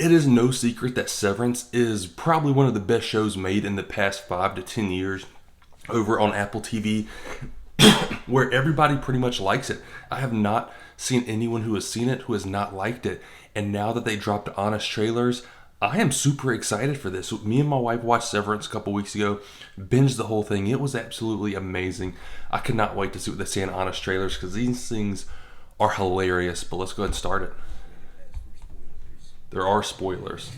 It is no secret that Severance is probably one of the best shows made in the past 5 to 10 years over on Apple TV, where everybody pretty much likes it. I have not seen anyone who has seen it who has not liked it. And now that they dropped honest trailers, I am super excited for this. Me and my wife watched Severance a couple weeks ago, binged the whole thing. It was absolutely amazing. I could not wait to see what they say in honest trailers because these things are hilarious. But let's go ahead and start it. There are spoilers.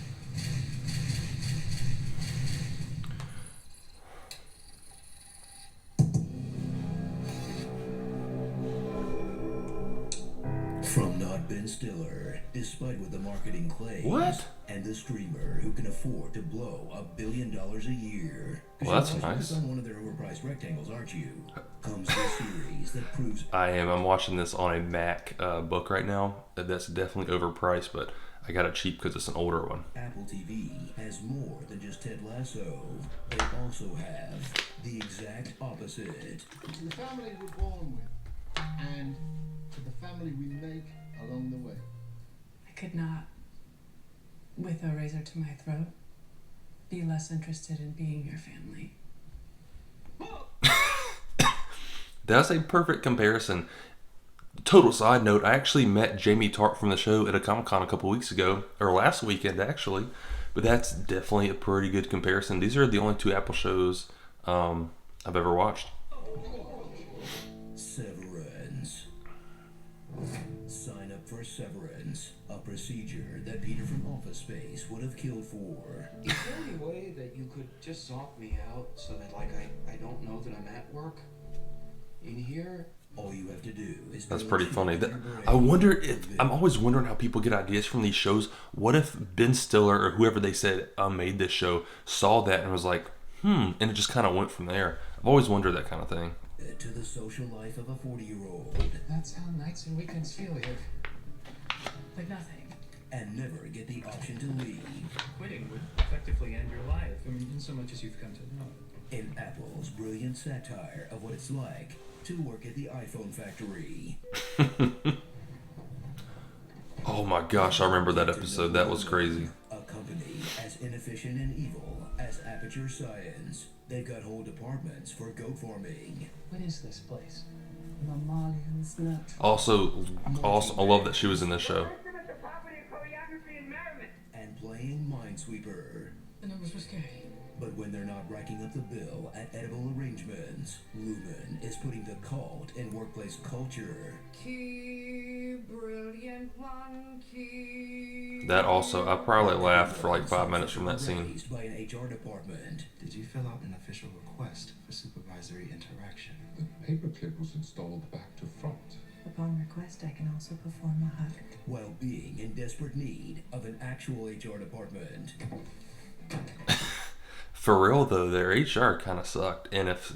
From not Ben Stiller, despite what the marketing claims. What? And the streamer who can afford to blow $1 billion a year. Well, that's you're nice. on one of their overpriced rectangles, aren't you? Comes the series that proves I am. I'm watching this on a Mac book right now. That's definitely overpriced, but I got it cheap because it's an older one. Apple TV has more than just Ted Lasso. They also have the exact opposite. To the family we're born with, and to the family we make along the way. I could not, with a razor to my throat, be less interested in being your family. That's a perfect comparison. Total side note, I actually met Jamie Tart from the show at a Comic-Con a couple weeks ago, or last weekend actually, but that's definitely a pretty good comparison. These are the only two Apple shows I've ever watched. Severance. Sign up for Severance, a procedure that Peter from Office Space would have killed for. Is there any way that you could just swap me out so that I don't know that I'm at work in here? All you have to do is That's go pretty to funny. your brain. I wonder if I'm always wondering how people get ideas from these shows. What if Ben Stiller or whoever they said made this show saw that and was like, and it just kind of went from there. I've always wondered that kind of thing. To the social life of a 40-year-old That's how nights and weekends feel here. Like nothing. and never get the option to leave. Quitting would effectively end your life, in so much as you've come to know. In Apple's brilliant satire of what it's like to work at the iPhone factory. Oh my gosh, I remember that episode. That was crazy. A company as inefficient and evil as Aperture Science. They've got whole departments for goat farming. What is this place? Mammalians natural. Also, I love that she was in this show. And playing Minesweeper. The numbers were scary. But when they're not racking up the bill at edible arrangements, Lumen is putting the cult in workplace culture. Key, brilliant one, key. That also, I probably laughed for like 5 minutes from that scene. Raised by an HR department. Did you fill out an official request for supervisory interaction? The paperclip was installed back to front. Upon request, I can also perform a hug. While being in desperate need of an actual HR department. For real though, their HR kind of sucked. And if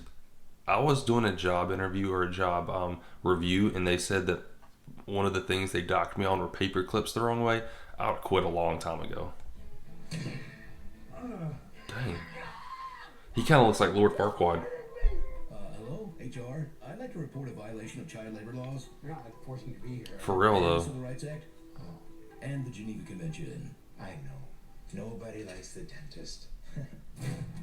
I was doing a job interview or a job review and they said that one of the things they docked me on were paper clips the wrong way, I would quit a long time ago. Dang. He kind of looks like Lord Farquaad. Hello, HR? I'd like to report a violation of child labor laws. You're not like forcing me to be here. For real And the though. Civil Rights Act. And the Geneva Convention. I know. Nobody likes the dentist.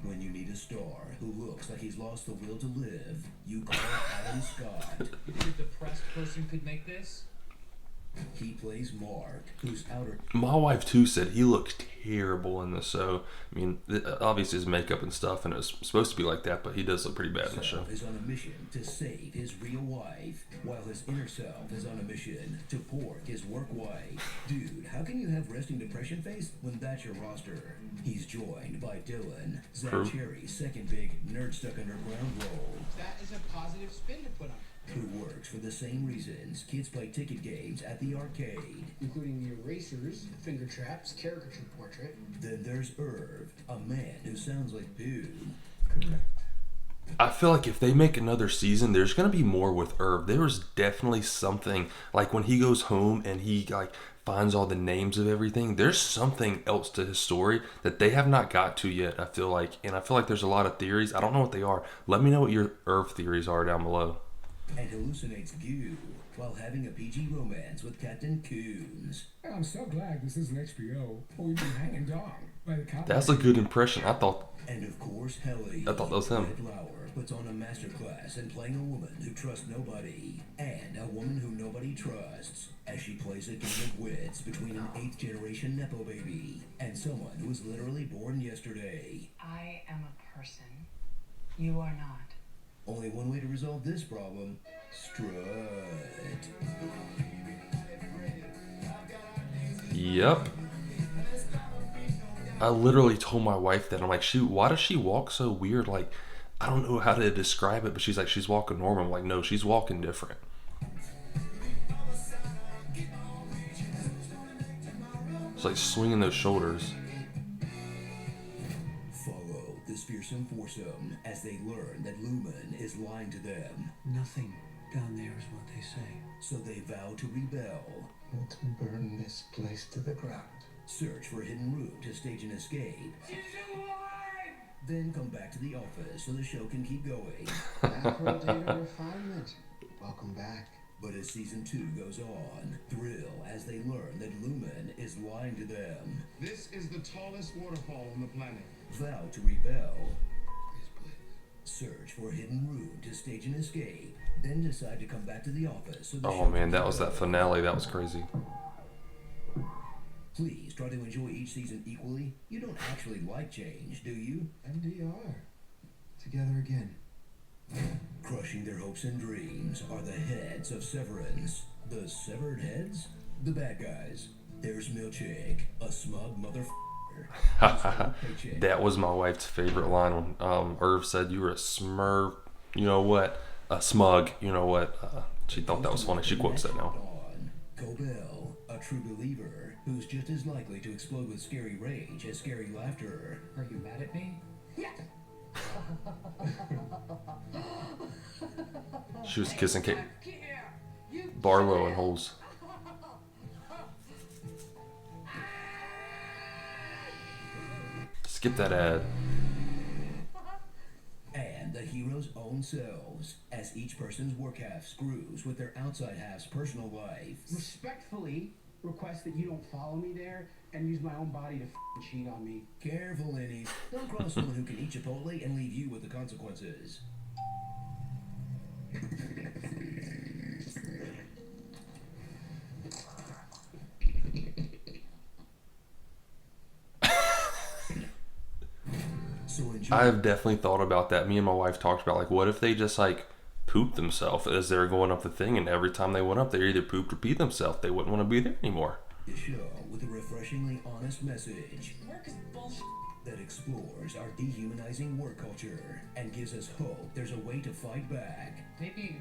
When you need a star who looks like he's lost the will to live, you call Alan Scott. You think a depressed person could make this? He plays Mark, who's outer My wife too said he looked terrible in this show. I mean, obviously his makeup and stuff, and it was supposed to be like that, but he does look pretty bad in the show. self is on a mission to save his real wife, while his inner self is on a mission to pork his work wife. Dude, how can you have resting depression face when that's your roster? He's joined by Dylan, Zach True. Cherry's second big nerd stuck underground role, That is a positive spin to put on it. who works for the same reasons kids play ticket games at the arcade. Including the erasers, finger traps, caricature portrait. Then there's Irv, a man who sounds like Boo. I feel like if they make another season, there's gonna be more with Irv. There was definitely something like when he goes home and he like finds all the names of everything. There's something else to his story that they have not got to yet. I feel like, and I feel like there's a lot of theories. I don't know what they are. Let me know what your Irv theories are down below. and hallucinates goo while having a PG romance with Captain Coons. I'm so glad this isn't HBO, or we'd be hanging dog by the cop. That's a good impression. I thought And of course, Helly. that was him. Red Lauer puts on a masterclass in playing a woman who trusts nobody, and a woman who nobody trusts, as she plays a game of wits between an 8th generation Nepo baby and someone who was literally born yesterday. I am a person. You are not. Only one way to resolve this problem: strut. Yep. I literally told my wife that. I'm like, shoot, why does she walk so weird? Like, I don't know how to describe it, but she's like, she's walking normal. I'm like, no, she's walking different. It's like swinging those shoulders. Follow this fearsome foursome as they learn that Lumen is lying to them. Nothing down there is what they say. So they vow to rebel. And to burn this place to the ground. Search for a hidden route to stage an escape. Then come back to the office so the show can keep going. Macro data refinement. Welcome back. But as season 2 goes on, thrill as they learn that Lumen is lying to them. This is the tallest waterfall on the planet. Vow to rebel. Yes, please. Search for a hidden route to stage an escape. Then decide to come back to the office so the Oh show man, can that keep was that going. finale. That was crazy. Please try to enjoy each season equally. You don't actually like change, do you? MDR. Together again. Crushing their hopes and dreams are the heads of Severance. The severed heads? The bad guys. There's Milkshake, a smug motherfucker. That was my wife's favorite line when Irv said, "You were a smurf, you know what? A smug, you know what?" She thought that was funny. She quotes that now. Cobell, a true believer who's just as likely to explode with scary rage as scary laughter. Are you mad at me? She was kissing Kate Barlow and Holes. Skip that ad. And the hero's own selves, as each person's work half screws with their outside half's personal life. Respectfully request that you don't follow me there and use my own body to cheat on me. Careful, Lenny. Don't cross someone who can eat Chipotle and leave you with the consequences. So enjoy. I've definitely thought about that. Me and my wife talked about, like, what if they just like pooped themselves as they were going up the thing, and every time they went up, they either pooped or peed themselves. They wouldn't want to be there anymore. The show with a refreshingly honest message Work is bullshit. that explores our dehumanizing work culture and gives us hope there's a way to fight back, Maybe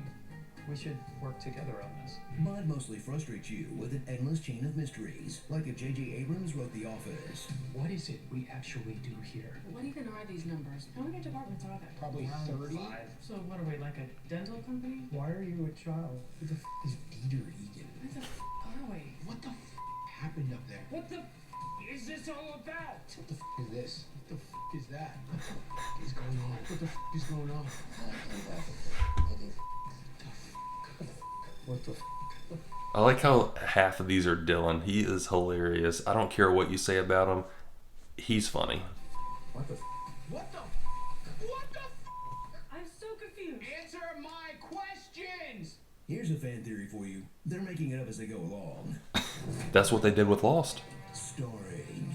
we should work together on this. but mostly frustrates you with an endless chain of mysteries, like if J.J. Abrams wrote The Office. What is it we actually do here? What even are these numbers? How many departments are there? Probably 30? So what are we, like a dental company? Why are you a child? Who the is Dieter Egan? Where the are we? What the happened up there? What the is this all about? What the is this? What the is that? What the is going on? What the is going on? What the I like how half of these are Dylan. He is hilarious. I don't care what you say about him. He's funny. What the What the? What the? I'm so confused. Answer my questions! Here's a fan theory for you. They're making it up as they go along. That's what they did with Lost. Starring.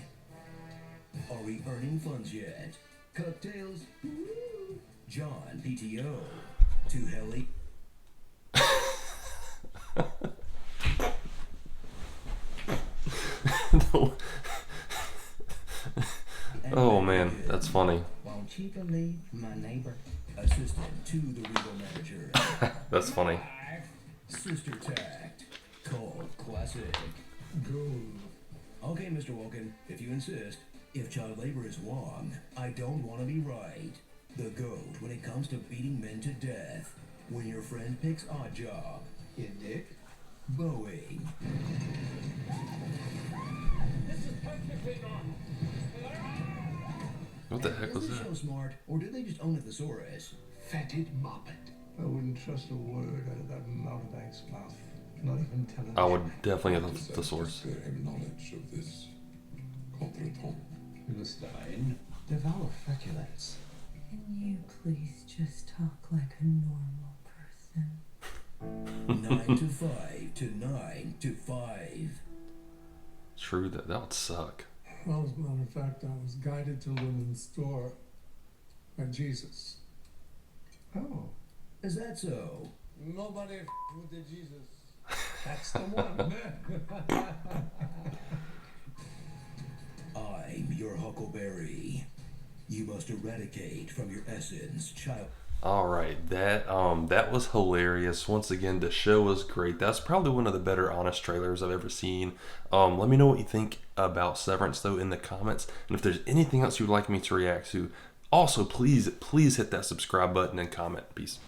Are we earning funds yet? Cocktails? Woo! John PTO. To Helly. Oh man, that's funny. Won't you believe my neighbor? Assistant to the Regal manager. That's funny. Sister Tact. Cult classic. Gold. Okay, Mr. Walken, if you insist. If child labor is wrong, I don't want to be right. The GOAT when it comes to beating men to death. When your friend picks odd job. You dick. Boeing. What the heck was Is the that? show smart, or did they just own a thesaurus? Fetid moppet. I wouldn't trust a word out of that mountebank's mouth. Not even telling I would definitely get the source. Bearing knowledge of this contretemps. Philistine, develop feculence. Can you please just talk like a normal person? 9 to 5 to 9 to 5. True, that would suck. Well, as a matter of fact, I was guided to women's store by Jesus. Oh, is that so? Nobody with the Jesus. That's the one. I'm your Huckleberry. You must eradicate from your essence child. All right, that was hilarious. Once again, the show was great. That's probably one of the better honest trailers I've ever seen. Let me know what you think about Severance though in the comments, and if there's anything else you'd like me to react to, also please hit that subscribe button and comment. Peace.